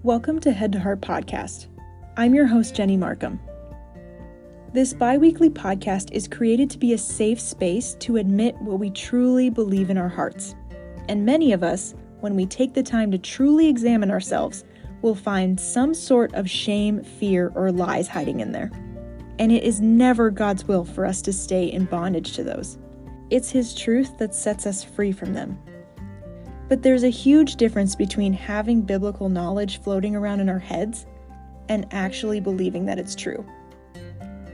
Welcome to Head to Heart Podcast. I'm your host, Jenny Markham. This bi-weekly podcast is created to be a safe space to admit what we truly believe in our hearts. And many of us, when we take the time to truly examine ourselves, will find some sort of shame, fear, or lies hiding in there. And it is never God's will for us to stay in bondage to those. It's His truth that sets us free from them. But there's a huge difference between having biblical knowledge floating around in our heads and actually believing that it's true.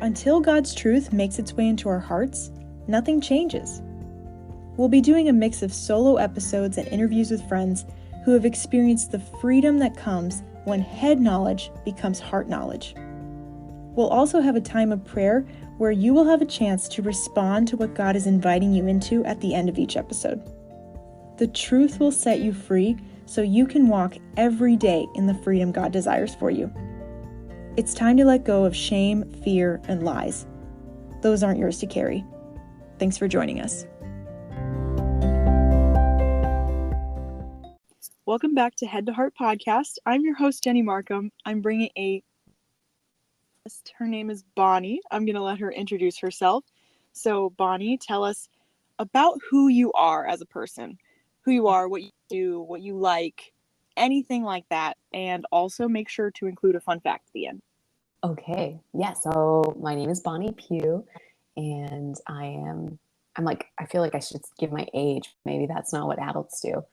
Until God's truth makes its way into our hearts, nothing changes. We'll be doing a mix of solo episodes and interviews with friends who have experienced the freedom that comes when head knowledge becomes heart knowledge. We'll also have a time of prayer where you will have a chance to respond to what God is inviting you into at the end of each episode. The truth will set you free so you can walk every day in the freedom God desires for you. It's time to let go of shame, fear, and lies. Those aren't yours to carry. Thanks for joining us. Welcome back to Head to Heart Podcast. I'm your host, Jenny Markham. I'm bringing a guest. Her name is Bonnie. I'm going to let her introduce herself. So, Bonnie, tell us about who you are as a person. Who you are, what you do, what you like, anything like that. And also make sure to include a fun fact at the end. Okay. Yeah. So my name is Bonnie Pue, and I feel like I should give my age. Maybe that's not what adults do.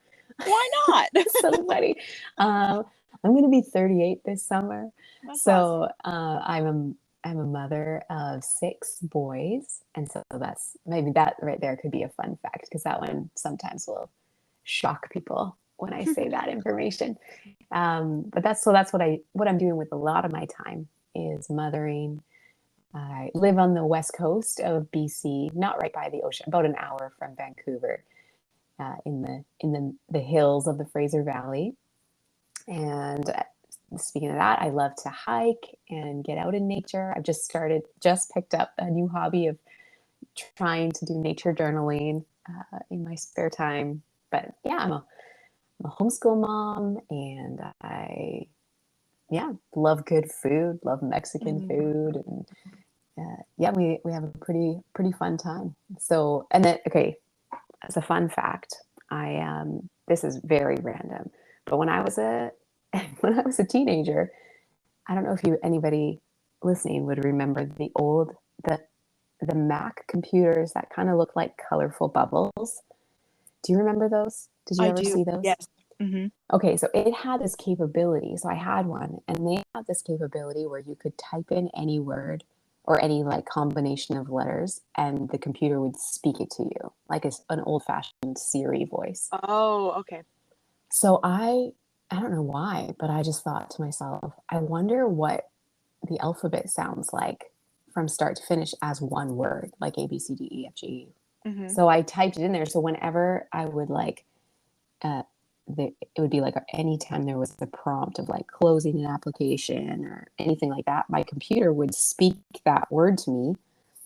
Why not? So funny. I'm going to be 38 this summer. That's so awesome. I'm a mother of 6 boys. And so that right there could be a fun fact, because that one sometimes will shock people when I say that information. But that's what I'm doing with a lot of my time is mothering. I live on the west coast of BC, not right by the ocean, about an hour from Vancouver, in the hills of the Fraser Valley. And speaking of that, I love to hike and get out in nature. I've just picked up a new hobby of trying to do nature journaling in my spare time. But yeah, I'm a homeschool mom, and I love good food, love Mexican food, and we have a pretty fun time. So, and then as a fun fact, this is very random, but when I was a teenager, I don't know if anybody listening would remember the Mac computers that kind of look like colorful bubbles. Do you remember those? Did you ever see those? Yes. Mm-hmm. Okay, so it had this capability. So I had one, and they had this capability where you could type in any word or any combination of letters, and the computer would speak it to you, like an old-fashioned Siri voice. Oh, okay. So I don't know why, but I just thought to myself, I wonder what the alphabet sounds like from start to finish as one word, like A, B, C, D, E, F, G. Mm-hmm. So I typed it in there. So whenever I would it would be anytime there was the prompt of closing an application or anything like that, my computer would speak that word to me.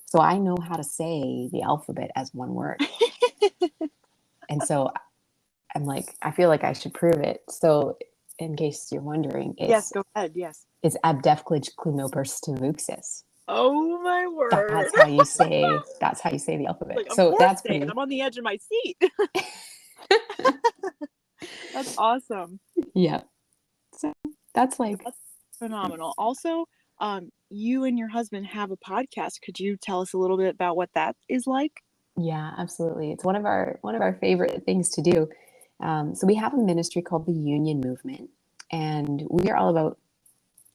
So I know how to say the alphabet as one word. And so I'm I feel like I should prove it. So in case you're wondering, yes, go ahead. Yes. It's Abdefklij Klunoperstuvuxis. Oh my word. That's how you say the alphabet. So that's pretty. I'm on the edge of my seat. That's awesome. Yeah. So that's phenomenal. Also, you and your husband have a podcast. Could you tell us a little bit about what that is like? Yeah, absolutely. It's one of our favorite things to do. So we have a ministry called the Union Movement, and we are all about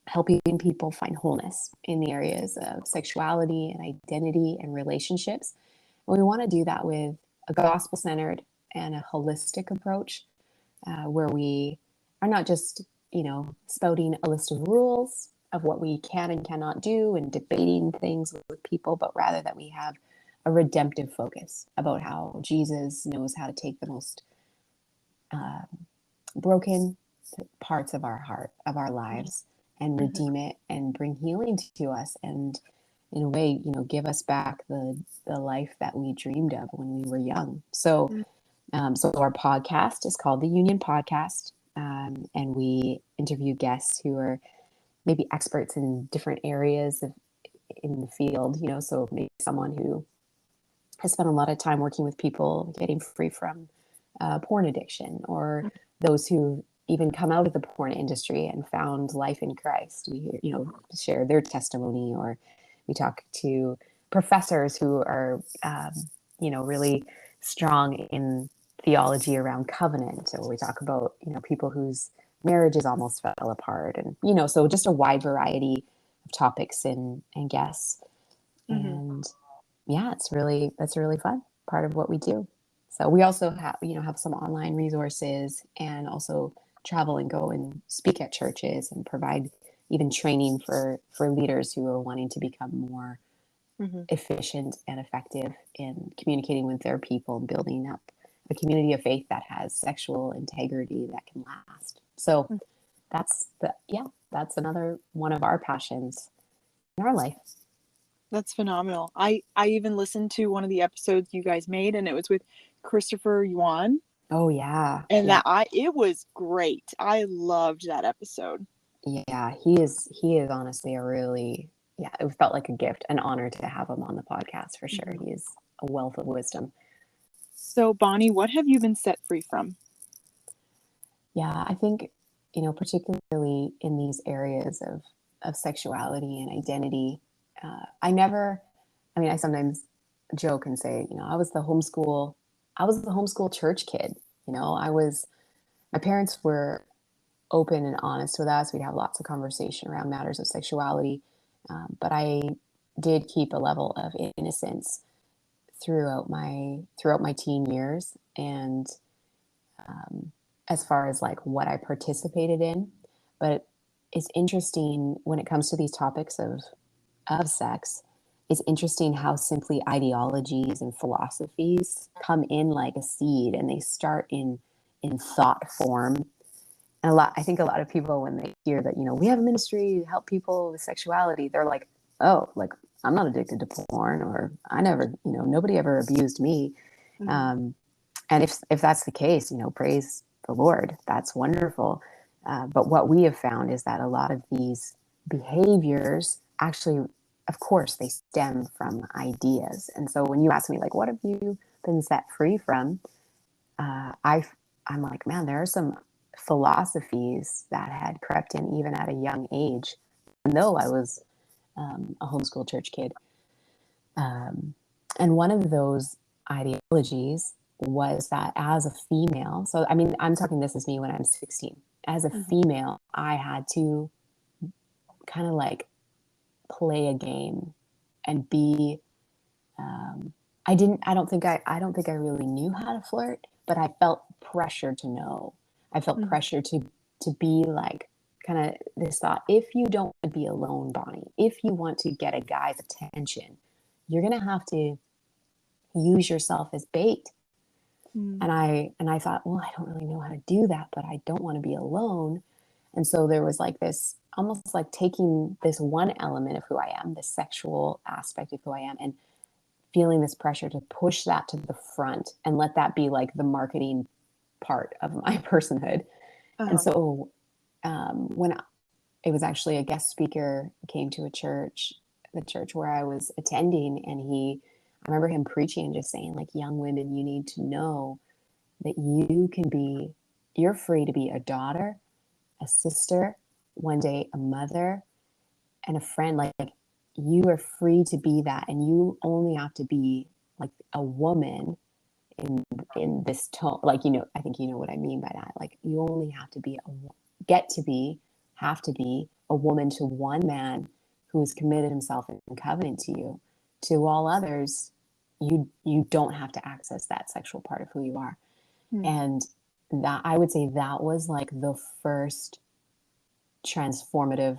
helping people find wholeness in the areas of sexuality and identity and relationships. And we want to do that with a gospel-centered and a holistic approach, where we are not just, spouting a list of rules of what we can and cannot do and debating things with people, but rather that we have a redemptive focus about how Jesus knows how to take the most broken parts of our heart, of our lives, and redeem it and bring healing to us, and in a way, give us back the life that we dreamed of when we were young. So So our podcast is called the Union Podcast, and we interview guests who are maybe experts in different areas in the field, so maybe someone who has spent a lot of time working with people getting free from porn addiction, or those who even come out of the porn industry and found life in Christ. We, share their testimony, or we talk to professors who are, really strong in theology around covenant. So we talk about, people whose marriages almost fell apart, and, so just a wide variety of topics and guests. And yeah, that's a really fun part of what we do. So we also have some online resources, and also travel and go and speak at churches and provide even training for leaders who are wanting to become more efficient and effective in communicating with their people, and building up a community of faith that has sexual integrity that can last. So that's another one of our passions in our life. That's phenomenal. I even listened to one of the episodes you guys made, and it was with Christopher Yuan. Oh yeah. And it was great. I loved that episode. Yeah, he is honestly it felt like a gift, an honor to have him on the podcast for sure. He is a wealth of wisdom. So Bonnie, what have you been set free from? Yeah, I think, particularly in these areas of sexuality and identity, I sometimes joke and say, I was the homeschool church kid. My parents were open and honest with us. We'd have lots of conversation around matters of sexuality. But I did keep a level of innocence throughout my teen years. And as far as like what I participated in, but it's interesting when it comes to these topics of sex. It's interesting how simply ideologies and philosophies come in like a seed, and they start in thought form. And I think a lot of people, when they hear that, we have a ministry to help people with sexuality, they're like, oh, like I'm not addicted to porn, or I never, nobody ever abused me. And if that's the case, praise the Lord, that's wonderful. But what we have found is that a lot of these behaviors actually, of course, they stem from ideas. And so when you ask me, like, what have you been set free from? I'm like, man, there are some philosophies that had crept in even at a young age, even though I was a homeschool church kid. And one of those ideologies was that as a female, so I'm talking, this is me when I'm 16. As a female, I had to kind of like play a game and be. I don't think I really knew how to flirt, but I felt pressure to know. I felt pressure to be like, kind of this thought, if you don't want to be alone, Bonnie, if you want to get a guy's attention, you're going to have to use yourself as bait. And I thought, well, I don't really know how to do that, but I don't want to be alone. And so there was like this, almost like taking this one element of who I am, the sexual aspect of who I am, and feeling this pressure to push that to the front and let that be like the marketing part of my personhood. And so when it was actually a guest speaker came to the church where I was attending, and I remember him preaching and just saying, like, young women, you need to know that you're free to be a daughter, a sister, one day a mother, and a friend. Like you are free to be that, and you only have to be like a woman in this tone. Like, I think you know what I mean by that. Like, you only have to be have to be a woman to one man who has committed himself in covenant to you. To all others, you don't have to access that sexual part of who you are. And that, I would say, that was like the first transformative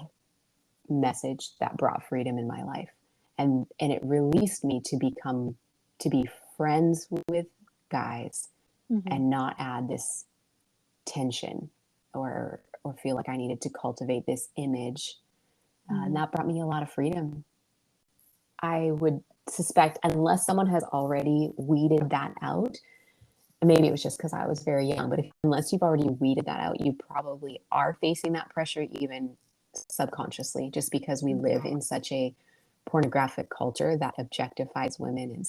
message that brought freedom in my life. And it released me to be friends with guys and not add this tension or feel like I needed to cultivate this image. And that brought me a lot of freedom. I would suspect, unless someone has already weeded that out, maybe it was just because I was very young, but unless you've already weeded that out, you probably are facing that pressure even subconsciously, just because we live in such a pornographic culture that objectifies women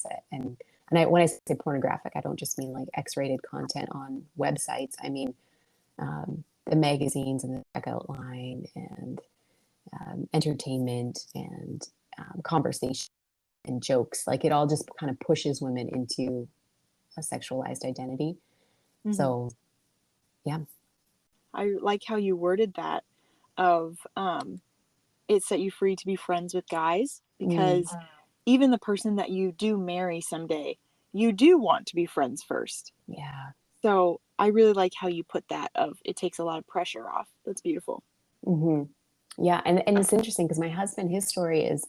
when I say pornographic, I don't just mean like X-rated content on websites. I mean the magazines and the checkout line and entertainment and conversation and jokes. Like it all just kind of pushes women into a sexualized identity. Mm-hmm. So, yeah. I like how you worded that of it set you free to be friends with guys, because even the person that you do marry someday, you do want to be friends first. Yeah. So I really like how you put that of it takes a lot of pressure off. That's beautiful. Mm-hmm. Yeah. And it's interesting because my husband, his story is,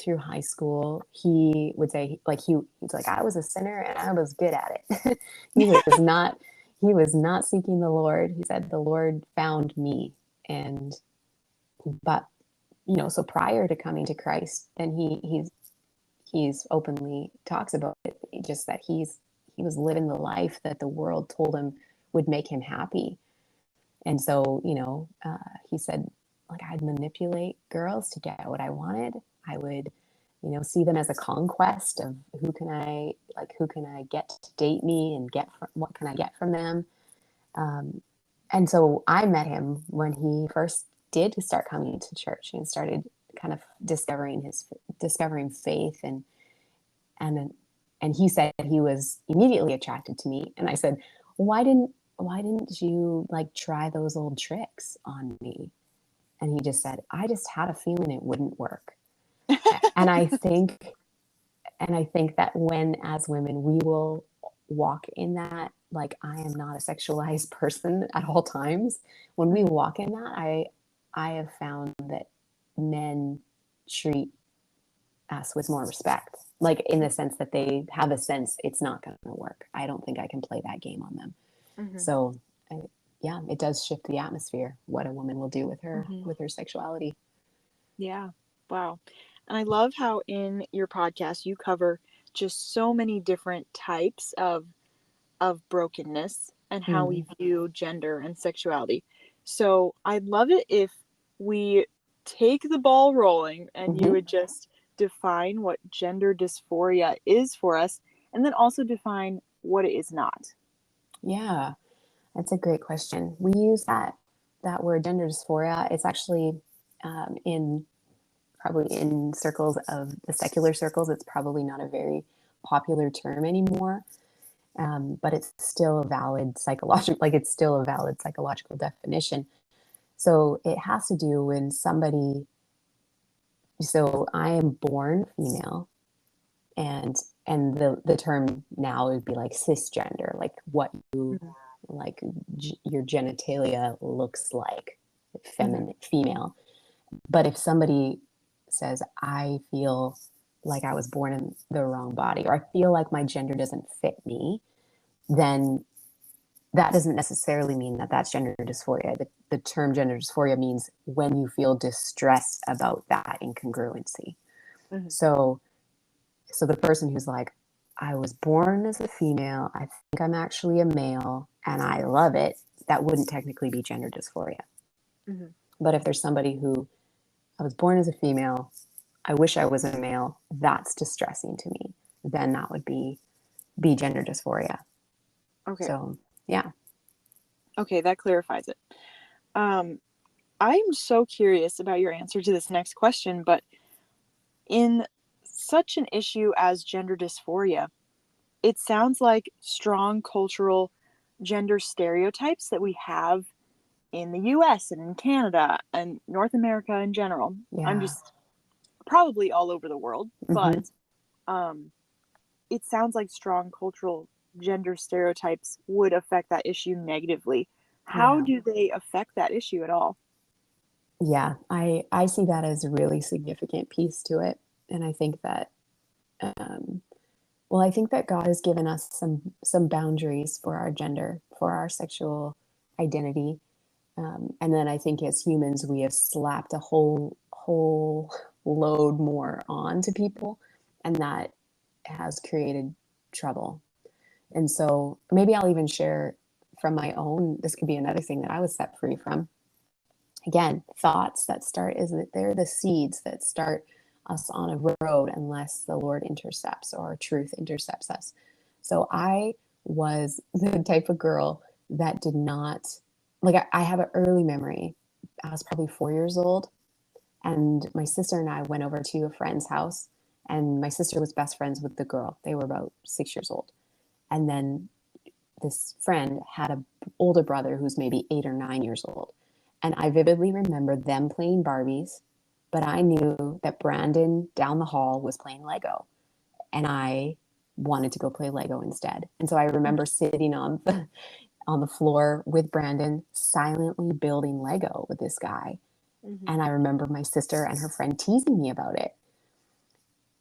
through high school, he would say like, he's like, I was a sinner and I was good at it. he was not seeking the Lord. He said, the Lord found me. But so prior to coming to Christ, then he's openly talks about it, just that he was living the life that the world told him would make him happy. And so, he said, like, I'd manipulate girls to get what I wanted. I would, see them as a conquest of who can I get to date me and what can I get from them. And so I met him when he first did start coming to church and started kind of discovering faith. And he said he was immediately attracted to me. And I said, why didn't you like try those old tricks on me? And he just said, I just had a feeling it wouldn't work. and I think that when, as women, we will walk in that, like, I am not a sexualized person at all times. When we walk in that, I have found that men treat us with more respect, like in the sense that they have a sense it's not going to work. I don't think I can play that game on them. Mm-hmm. So it does shift the atmosphere, what a woman will do with her sexuality. Yeah. Wow. And I love how in your podcast you cover just so many different types of brokenness and how we view gender and sexuality. So I'd love it if we take the ball rolling and you would just define what gender dysphoria is for us, and then also define what it is not. Yeah, that's a great question. We use that word gender dysphoria. It's actually probably in circles of the secular circles, it's probably not a very popular term anymore. But it's still a valid psychological definition. So it has to do when so I am born female, and the term now would be like cisgender, like what you like your genitalia looks like, feminine, female. But if somebody says, I feel like I was born in the wrong body, or I feel like my gender doesn't fit me, then that doesn't necessarily mean that that's gender dysphoria. The term gender dysphoria means when you feel distressed about that incongruency. Mm-hmm. So the person who's like, I was born as a female, I think I'm actually a male, and I love it, that wouldn't technically be gender dysphoria. Mm-hmm. But if there's somebody who, I was born as a female, I wish I was a male, that's distressing to me, then that would be gender dysphoria. Okay. So, yeah. Okay, that clarifies it. I'm so curious about your answer to this next question, but in such an issue as gender dysphoria, it sounds like strong cultural gender stereotypes that we have in the US and in Canada and North America in general. Yeah. I'm just probably all over the world, but it sounds like strong cultural gender stereotypes would affect that issue negatively. How do they affect that issue at all? Yeah, I see that as a really significant piece to it. And I think that, I think that God has given us some boundaries for our gender, for our sexual identity. And then I think as humans, we have slapped a whole load more on to people, and that has created trouble. And so maybe I'll even share from my own, this could be another thing that I was set free from. Again, thoughts that start, isn't it? They're the seeds that start us on a road unless the Lord intercepts or truth intercepts us. So I was the type of girl that did not, like, I have an early memory. I was probably 4 years old, and my sister and I went over to a friend's house, and my sister was best friends with the girl. They were about 6 years old. And then this friend had an older brother who's maybe 8 or 9 years old. And I vividly remember them playing Barbies, but I knew that Brandon down the hall was playing Lego, and I wanted to go play Lego instead. And so I remember sitting on the floor with Brandon, silently building Lego with this guy. Mm-hmm. And I remember my sister and her friend teasing me about it.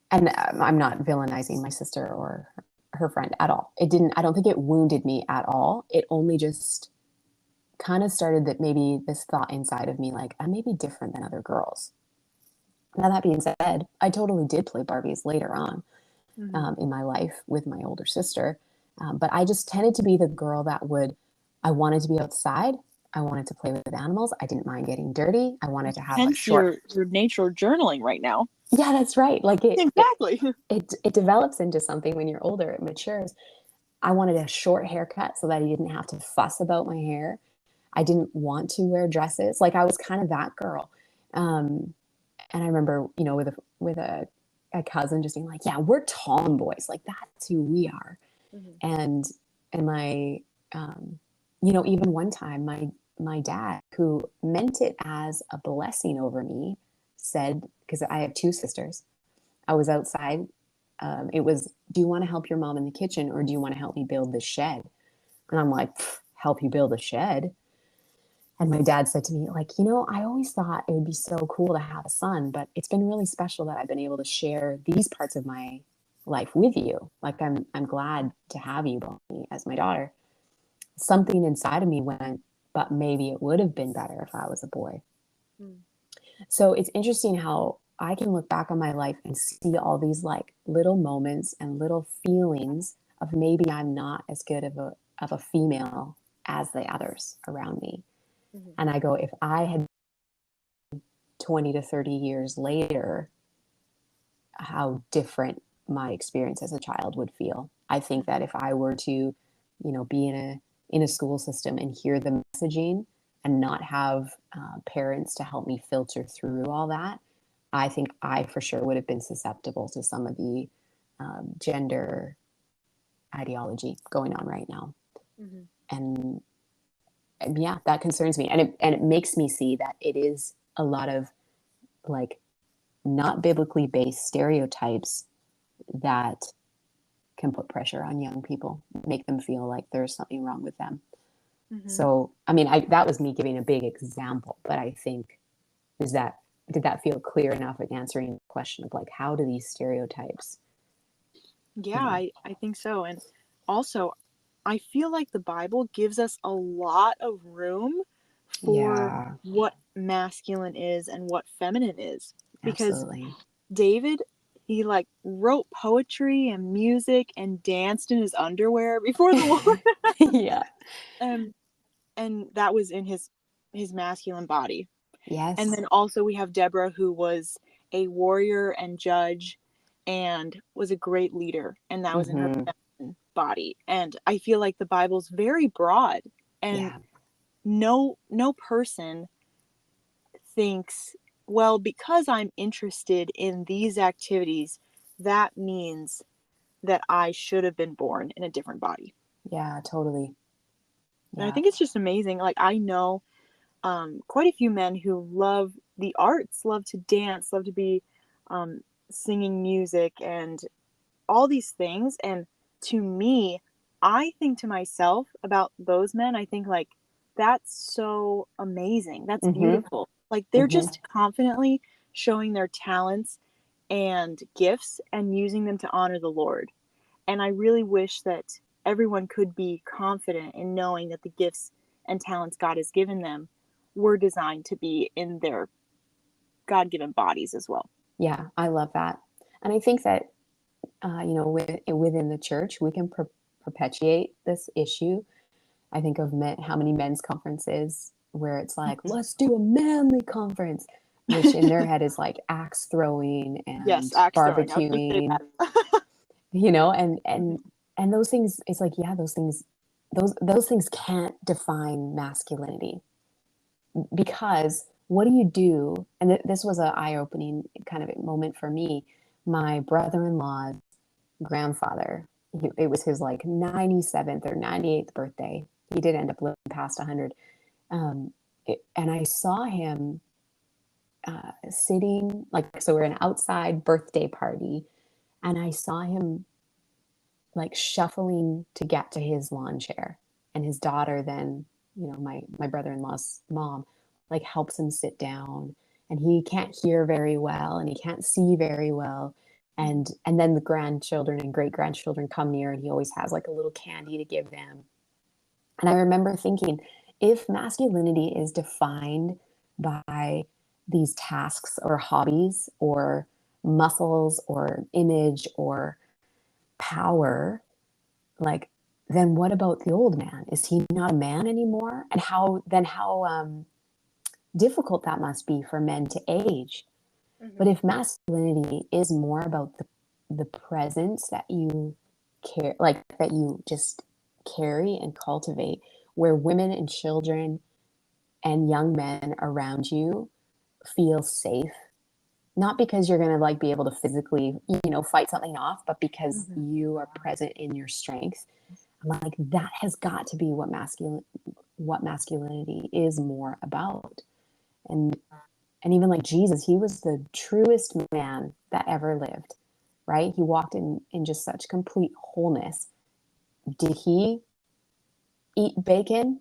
And I'm not villainizing my sister or her friend at all. I don't think it wounded me at all. It only just kind of started that maybe this thought inside of me, like, I may be different than other girls. Now, that being said, I totally did play Barbies later on in my life with my older sister. But I just tended to be the girl that I wanted to be outside. I wanted to play with animals. I didn't mind getting dirty. I wanted to have Hence your nature journaling right now. Yeah, that's right. Like exactly. It develops into something when you're older. It matures. I wanted a short haircut so that I didn't have to fuss about my hair. I didn't want to wear dresses. Like, I was kind of that girl. And I remember, with a cousin just being like, yeah, we're tomboys. Like, that's who we are. And my, even one time my dad, who meant it as a blessing over me, said, because I have two sisters, I was outside. It was, do you want to help your mom in the kitchen, or do you want to help me build this shed? And I'm like, help you build a shed? And my dad said to me, like, I always thought it would be so cool to have a son, but it's been really special that I've been able to share these parts of my life with you. Like, I'm glad to have you, Bonnie, as my daughter. Something inside of me went, but maybe it would have been better if I was a boy. So it's interesting how I can look back on my life and see all these like little moments and little feelings of maybe I'm not as good of a female as the others around me. And I go, if I had 20 to 30 years later, how different my experience as a child would feel. I think that if I were to, be in a school system and hear the messaging and not have parents to help me filter through all that, I think I for sure would have been susceptible to some of the gender ideology going on right now. And yeah, that concerns me. And it makes me see that it is a lot of like not biblically based stereotypes that can put pressure on young people, make them feel like there's something wrong with them. So, I mean, that was me giving a big example, but I think, did that feel clear enough in answering the question of like, how do these stereotypes? Yeah, I think so. And also, I feel like the Bible gives us a lot of room for what masculine is and what feminine is. Because Absolutely. David, he like wrote poetry and music and danced in his underwear before the Lord. Yeah. And that was in his masculine body. Yes. And then also we have Deborah, who was a warrior and judge and was a great leader, and that was in her feminine body. And I feel like the Bible's very broad, and no person thinks, well, because I'm interested in these activities, that means that I should have been born in a different body. Yeah, totally. And I think it's just amazing. Like, I know quite a few men who love the arts, love to dance, love to be singing music and all these things. And to me, I think to myself about those men, I think like, that's so amazing. That's beautiful. Like, they're just confidently showing their talents and gifts and using them to honor the Lord. And I really wish that everyone could be confident in knowing that the gifts and talents God has given them were designed to be in their God-given bodies as well. Yeah, I love that. And I think that, within the church, we can perpetuate this issue. I think of how many men's conferences where it's like, let's do a manly conference, which in their head is like axe throwing and Yes, axe throwing. barbecuing, you know, and those things, it's like, yeah, those things can't define masculinity, because what do you do? And this was an eye-opening kind of moment for me. My brother-in-law's grandfather, it was his like 97th or 98th birthday. He did end up living past 100. And I saw him sitting, like, so we're an outside birthday party, and I saw him like shuffling to get to his lawn chair, and his daughter then, you know, my brother-in-law's mom, like helps him sit down, and he can't hear very well and he can't see very well. And then the grandchildren and great grandchildren come near, and he always has like a little candy to give them. And I remember thinking, if masculinity is defined by these tasks or hobbies or muscles or image or power, like, then what about the old man? Is he not a man anymore? And how difficult that must be for men to age. But if masculinity is more about the presence that you care, like that you just carry and cultivate, where women and children and young men around you feel safe, not because you're going to like be able to physically, you know, fight something off, but because you are present in your strength. I'm like, that has got to be what masculinity is more about. And even like Jesus, he was the truest man that ever lived, right? He walked in just such complete wholeness. Did he eat bacon?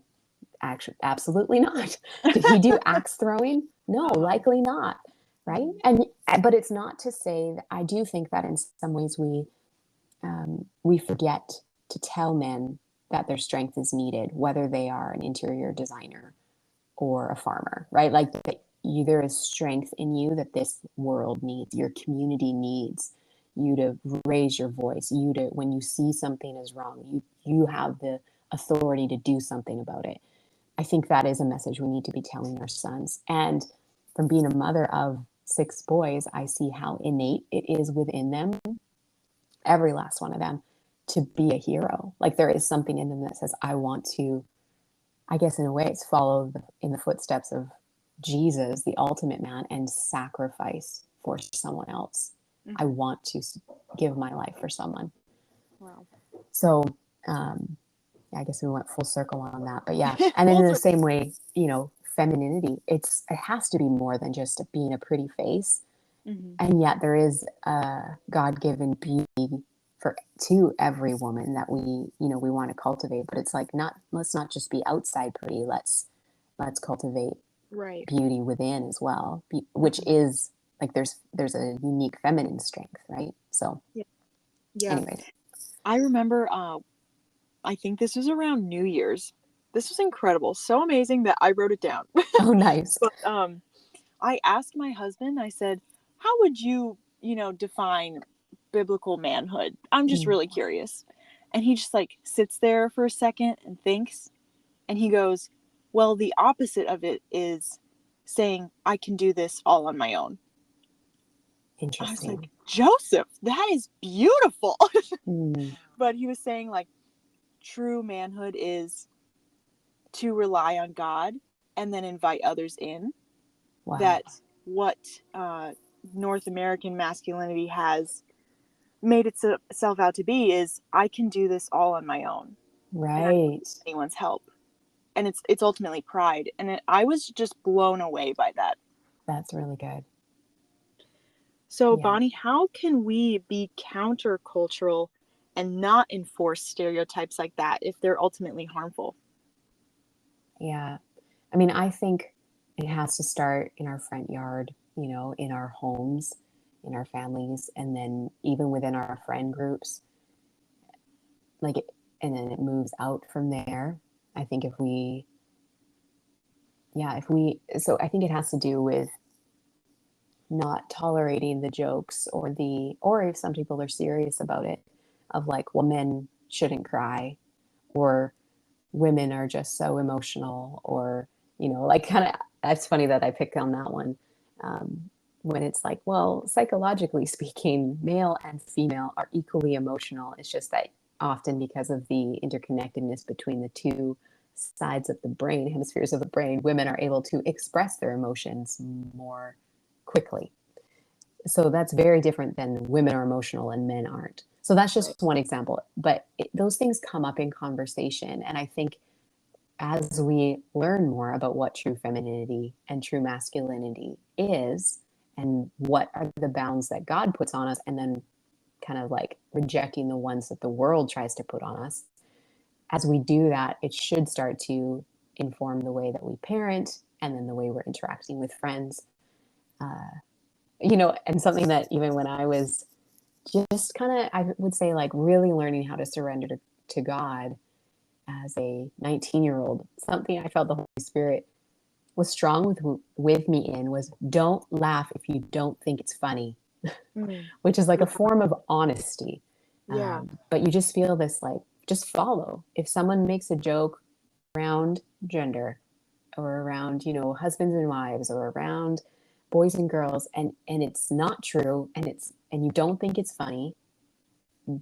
Actually, absolutely not. Did he do axe throwing? No, likely not. Right. But it's not to say that I do think that in some ways we forget to tell men that their strength is needed, whether they are an interior designer or a farmer, right? Like there is strength in you that this world needs, your community needs you to raise your voice, when you see something is wrong, you have the authority to do something about it. I think that is a message we need to be telling our sons. And from being a mother of 6 boys, I see how innate it is within them, every last one of them, to be a hero. Like there is something in them that says, I want to, I guess in a way it's follow in the footsteps of Jesus, the ultimate man, and sacrifice for someone else. I want to give my life for someone. Wow. So, I guess we went full circle on that, but yeah. And then in the same way, you know, femininity, it has to be more than just being a pretty face. And yet there is a God-given beauty to every woman that we want to cultivate, but it's like, let's not just be outside pretty. Let's cultivate beauty within as well, which is like, there's a unique feminine strength, right? So anyway, I remember, I think this was around New Year's. This was incredible. So amazing that I wrote it down. Oh, nice. But I asked my husband, I said, how would you, define biblical manhood? I'm just really curious. And he just like sits there for a second and thinks. And he goes, well, the opposite of it is saying, I can do this all on my own. Interesting. I was like, Joseph, that is beautiful. But he was saying like, true manhood is to rely on God and then invite others in. Wow. That's what North American masculinity has made itself out to be, is I can do this all on my own. Right. And I don't need anyone's help. And it's ultimately pride. And I was just blown away by that. That's really good. So, Bonnie, how can we be countercultural and not enforce stereotypes like that if they're ultimately harmful? Yeah. I mean, I think it has to start in our front yard, in our homes, in our families, and then even within our friend groups. And then it moves out from there. I think so I think it has to do with not tolerating the jokes or if some people are serious about it, of like, well, men shouldn't cry, or women are just so emotional, or, you know, like kind of, that's funny that I picked on that one. When it's like, well, psychologically speaking, male and female are equally emotional. It's just that often, because of the interconnectedness between the two sides of the brain, hemispheres of the brain, women are able to express their emotions more quickly. So that's very different than women are emotional and men aren't. So that's just one example, but those things come up in conversation. And I think as we learn more about what true femininity and true masculinity is, and what are the bounds that God puts on us, and then kind of like rejecting the ones that the world tries to put on us, as we do that, it should start to inform the way that we parent, and then the way we're interacting with friends. You know, and something that even when I was just kind of, I would say, like really learning how to surrender to God as a 19-year-old, something I felt the Holy Spirit was strong with me in was, don't laugh if you don't think it's funny, which is like a form of honesty. Yeah. But you just feel this, like, just follow. If someone makes a joke around gender, or around, you know, husbands and wives, or around boys and girls, and it's not true, and you don't think it's funny,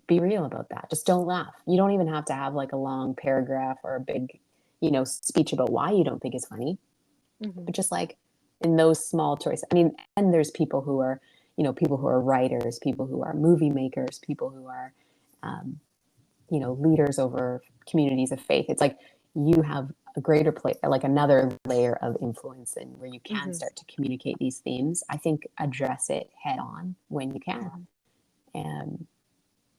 be real about that. Just don't laugh. You don't even have to have like a long paragraph or a big, you know, speech about why you don't think it's funny. But just like in those small choices. I mean, and there's people who are, you know, people who are writers, people who are movie makers, people who are, you know, leaders over communities of faith. It's like you have a greater play, like another layer of influence, and where you can start to communicate these themes. I think address it head on when you can. And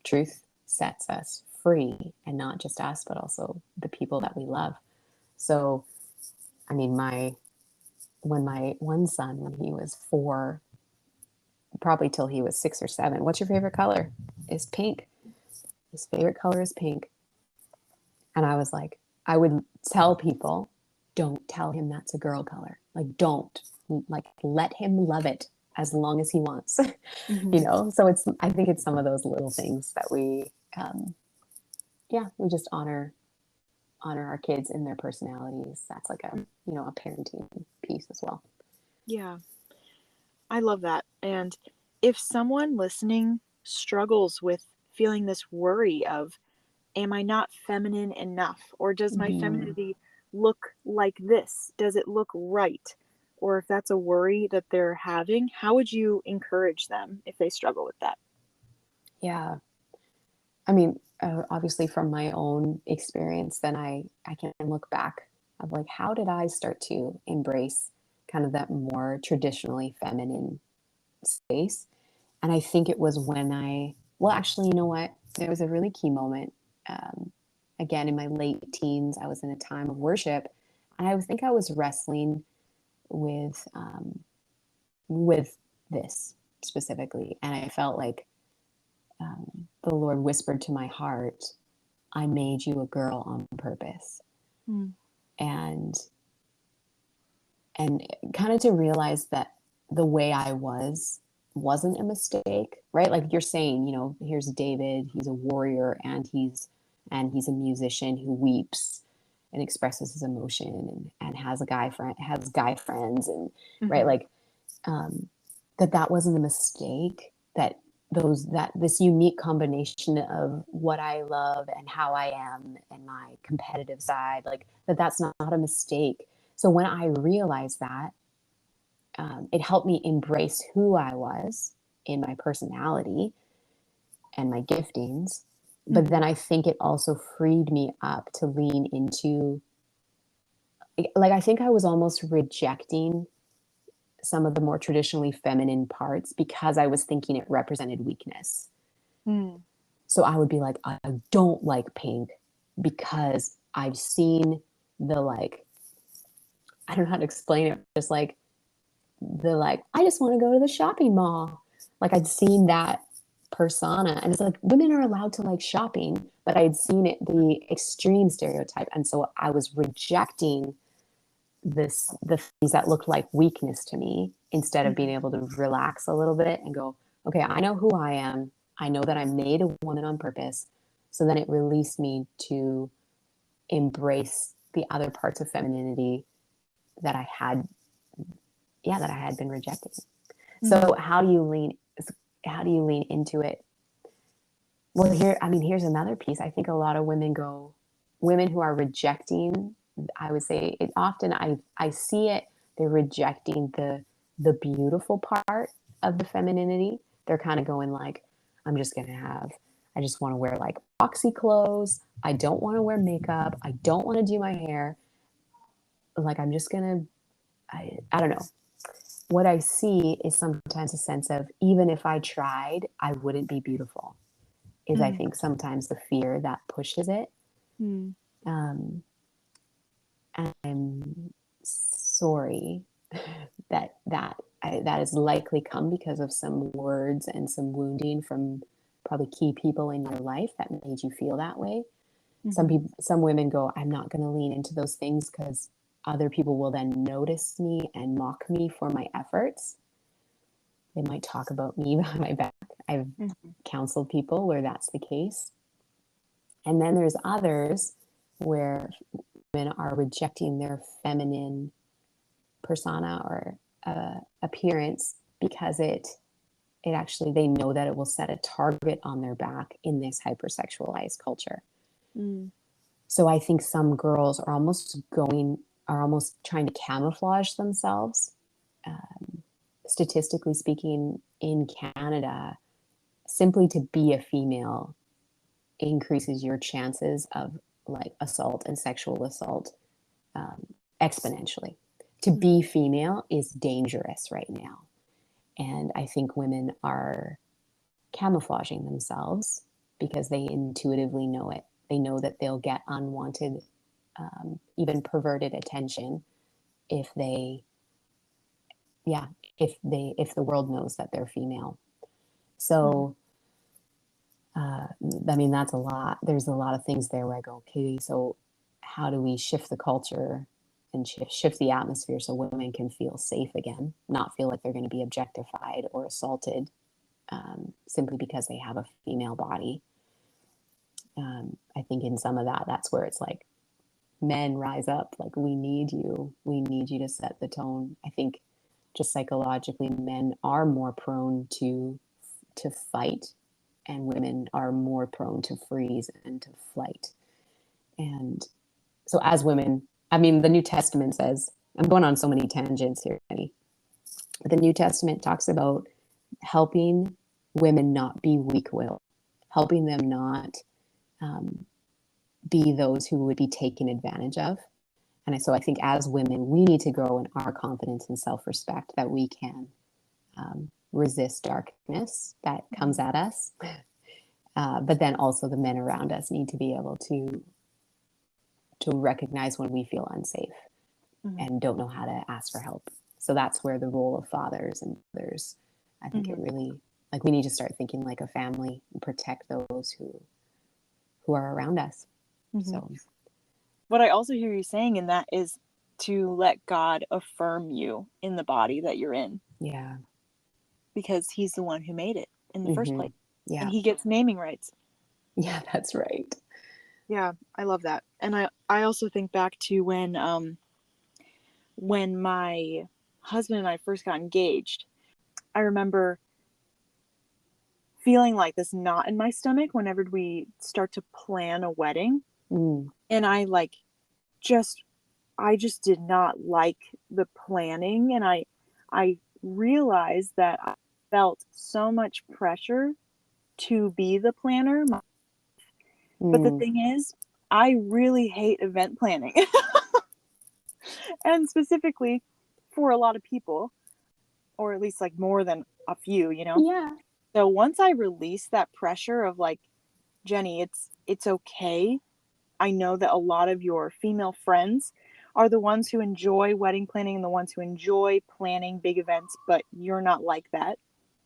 truth sets us free, and not just us, but also the people that we love. So, I mean, when my one son, when he was 4, probably till he was 6 or 7, what's your favorite color? Is pink. His favorite color is pink. And I was like, I would tell people, don't tell him that's a girl color. Like, don't, like, let him love it as long as he wants, you know? So I think it's some of those little things that we just honor our kids in their personalities. That's like a, you know, a parenting piece as well. Yeah. I love that. And if someone listening struggles with feeling this worry of, am I not feminine enough? Or does my femininity look like this? Does it look right? Or if that's a worry that they're having, how would you encourage them if they struggle with that? Yeah. I mean, obviously from my own experience, then I can look back of like, how did I start to embrace kind of that more traditionally feminine space? And I think it was when well, actually, you know what? There was a really key moment. Again, in my late teens, I was in a time of worship, and I think I was wrestling with this specifically. And I felt like the Lord whispered to my heart, I made you a girl on purpose. And kind of to realize that the way I wasn't a mistake, right? Like you're saying, you know, here's David, he's a warrior, and he's a musician who weeps and expresses his emotion, and has guy friends, and right, like that wasn't a mistake, that this unique combination of what I love and how I am and my competitive side, like that's not a mistake. So when I realized that, it helped me embrace who I was in my personality and my giftings. But then I think it also freed me up to lean into, like, I think I was almost rejecting some of the more traditionally feminine parts because I was thinking it represented weakness. So I would be like, I don't like pink because I've seen the, like, I don't know how to explain it, just like I just want to go to the shopping mall. Like I'd seen that persona, and it's like women are allowed to like shopping, but I had seen it, the extreme stereotype. And so I was rejecting the things that looked like weakness to me, instead of being able to relax a little bit and go, okay, I know who I am. I know that I'm made a woman on purpose. So then it released me to embrace the other parts of femininity that I had been rejecting. So how do you lean into it? Well, here's another piece. I think a lot of women who are rejecting, I would say it often, I see it, they're rejecting the beautiful part of the femininity. They're kind of going like, I just want to wear like boxy clothes. I don't want to wear makeup. I don't want to do my hair. Like, I don't know. What I see is sometimes a sense of, even if I tried, I wouldn't be beautiful, is I think sometimes the fear that pushes it. And I'm sorry that has likely come because of some words and some wounding from probably key people in your life that made you feel that way. Some women go, I'm not going to lean into those things because other people will then notice me and mock me for my efforts. They might talk about me behind my back. I've counseled people where that's the case. And then there's others where women are rejecting their feminine persona or appearance because it actually, they know that it will set a target on their back in this hypersexualized culture. So I think some girls are almost trying to camouflage themselves. Statistically speaking, in Canada, simply to be a female increases your chances of like assault and sexual assault exponentially. To be female is dangerous right now. And I think women are camouflaging themselves because they intuitively know it. They know that they'll get unwanted, even perverted attention if the world knows that they're female. So, that's a lot. There's a lot of things there where I go, okay, so how do we shift the culture and shift the atmosphere so women can feel safe again, not feel like they're going to be objectified or assaulted simply because they have a female body. I think in some of that's where it's like, men rise up, like, we need you to set the tone. I think just psychologically, men are more prone to fight, and women are more prone to freeze and to flight. And so as women, the New Testament says, I'm going on so many tangents here, Penny, but the New Testament talks about helping women not be weak-willed, helping them not be those who would be taken advantage of. And so I think as women, we need to grow in our confidence and self-respect that we can resist darkness that comes at us. But then also the men around us need to be able to recognize when we feel unsafe and don't know how to ask for help. So that's where the role of fathers and mothers, I think it really, like, we need to start thinking like a family and protect those who are around us. So what I also hear you saying in that is to let God affirm you in the body that you're in. Yeah. Because he's the one who made it in the first place. Yeah. And he gets naming rights. Yeah, that's right. Yeah, I love that. And I also think back to when my husband and I first got engaged. I remember feeling like this knot in my stomach whenever we start to plan a wedding. And I just did not like the planning. And I realized that I felt so much pressure to be the planner. But the thing is, I really hate event planning. And specifically for a lot of people, or at least like more than a few, Yeah. So once I released that pressure of like, Jenny, it's okay. I know that a lot of your female friends are the ones who enjoy wedding planning and the ones who enjoy planning big events, but you're not like that.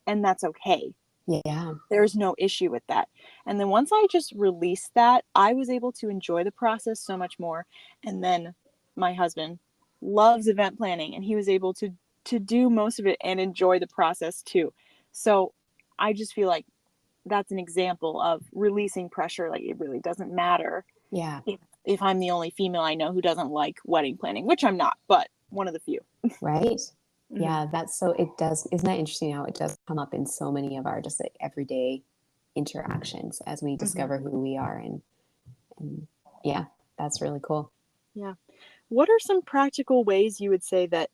And that's okay. Yeah. There's no issue with that. And then once I just released that, I was able to enjoy the process so much more. And then my husband loves event planning, and he was able to do most of it and enjoy the process too. So I just feel like that's an example of releasing pressure. Like, it really doesn't matter Yeah. if I'm the only female I know who doesn't like wedding planning, which I'm not, but one of the few. Right. Mhm. Yeah, that's so, it does, isn't that interesting how it does come up in so many of our just like everyday interactions as we discover who we are, and yeah, that's really cool. Yeah. What are some practical ways you would say that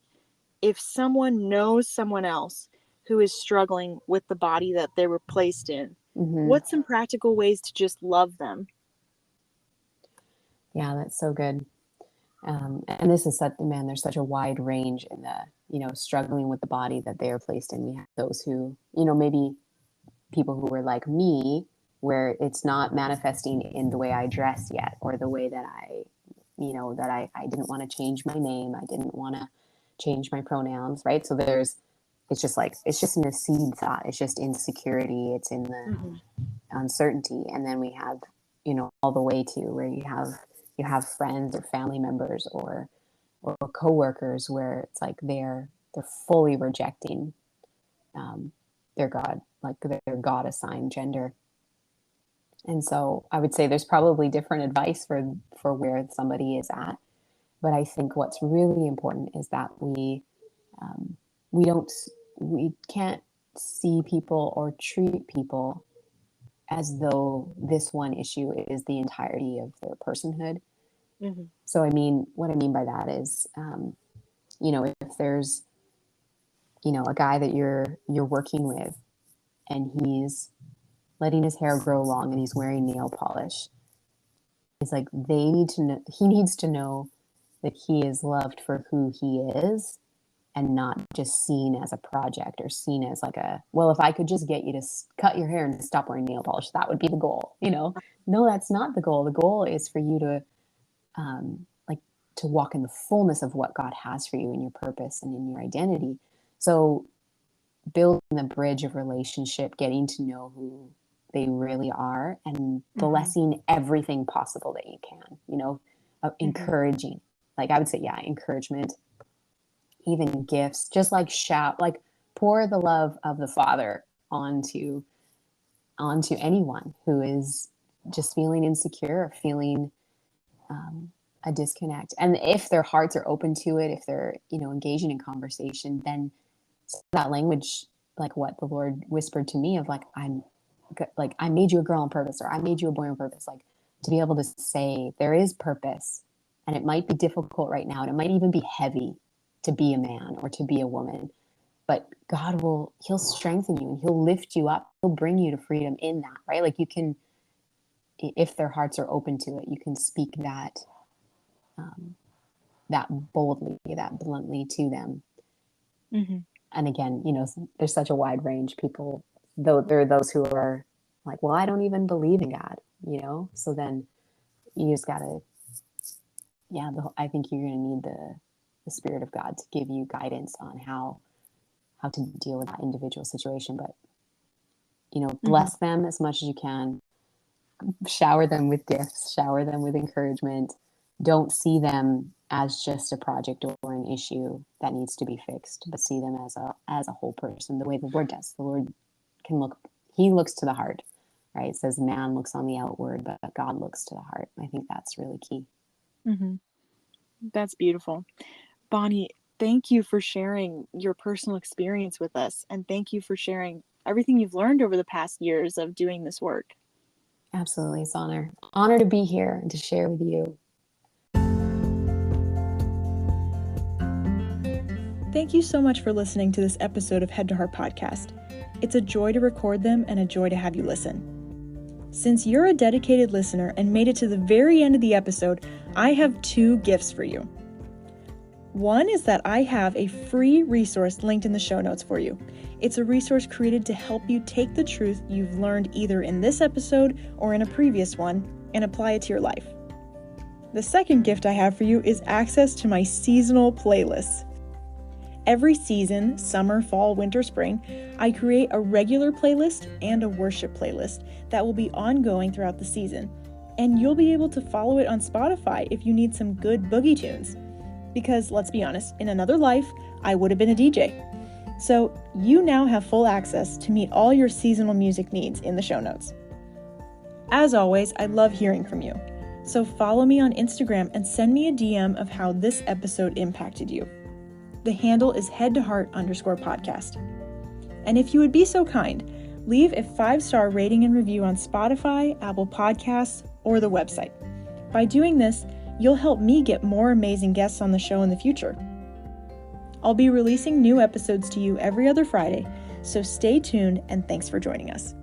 if someone knows someone else who is struggling with the body that they were placed in, what's some practical ways to just love them? Yeah, that's so good. And this is such, man, there's such a wide range in the, you know, struggling with the body that they are placed in. We have those who, you know, maybe people who were like me, where it's not manifesting in the way I dress yet, or the way that I, you know, that I didn't want to change my name. I didn't want to change my pronouns, right? So it's just in the seed thought. It's just insecurity. It's in the uncertainty. And then we have, you know, all the way to where you have friends or family members or coworkers where it's like they're fully rejecting their God, like their God assigned gender. And so I would say there's probably different advice for where somebody is at. But I think what's really important is that we can't see people or treat people as though this one issue is the entirety of their personhood. So what I mean by that is, you know, if there's, you know, a guy that you're working with and he's letting his hair grow long and he's wearing nail polish, it's like he needs to know that he is loved for who he is, and not just seen as a project or seen as like well, if I could just get you to cut your hair and stop wearing nail polish, that would be the goal, you know? No, that's not the goal. The goal is for you to, to walk in the fullness of what God has for you in your purpose and in your identity. So building the bridge of relationship, getting to know who they really are, and blessing everything possible that you can, you know, encouraging, like I would say, yeah, encouragement, even gifts, just like pour the love of the Father onto anyone who is just feeling insecure or feeling a disconnect. And if their hearts are open to it, if they're, you know, engaging in conversation, then that language, like what the Lord whispered to me of I made you a girl on purpose, or I made you a boy on purpose, like to be able to say there is purpose, and it might be difficult right now, and it might even be heavy to be a man or to be a woman, but he'll strengthen you and he'll lift you up. He'll bring you to freedom in that, right? Like you can, if their hearts are open to it, you can speak that boldly, that bluntly to them. And again, you know, there's such a wide range. People, though, there are those who are like, well, I don't even believe in God, you know? So then you just gotta, I think you're going to need the Spirit of God to give you guidance on how to deal with that individual situation. But, you know, bless them as much as you can. Shower them with gifts, shower them with encouragement. Don't see them as just a project or an issue that needs to be fixed, but see them as a whole person, the way the Lord does. The Lord he looks to the heart, right? It says man looks on the outward, but God looks to the heart. I think that's really key. That's beautiful. Bonnie, thank you for sharing your personal experience with us, and thank you for sharing everything you've learned over the past years of doing this work. Absolutely. It's an honor to be here and to share with you. Thank you so much for listening to this episode of Head to Heart Podcast. It's a joy to record them and a joy to have you listen. Since you're a dedicated listener and made it to the very end of the episode, I have 2 gifts for you. One is that I have a free resource linked in the show notes for you. It's a resource created to help you take the truth you've learned either in this episode or in a previous one and apply it to your life. The second gift I have for you is access to my seasonal playlists. Every season, summer, fall, winter, spring, I create a regular playlist and a worship playlist that will be ongoing throughout the season. And you'll be able to follow it on Spotify if you need some good boogie tunes. Because let's be honest, in another life, I would have been a DJ. So you now have full access to meet all your seasonal music needs in the show notes. As always, I love hearing from you. So follow me on Instagram and send me a DM of how this episode impacted you. The handle is headtoheart_podcast. And if you would be so kind, leave a 5-star rating and review on Spotify, Apple Podcasts, or the website. By doing this, you'll help me get more amazing guests on the show in the future. I'll be releasing new episodes to you every other Friday, so stay tuned and thanks for joining us.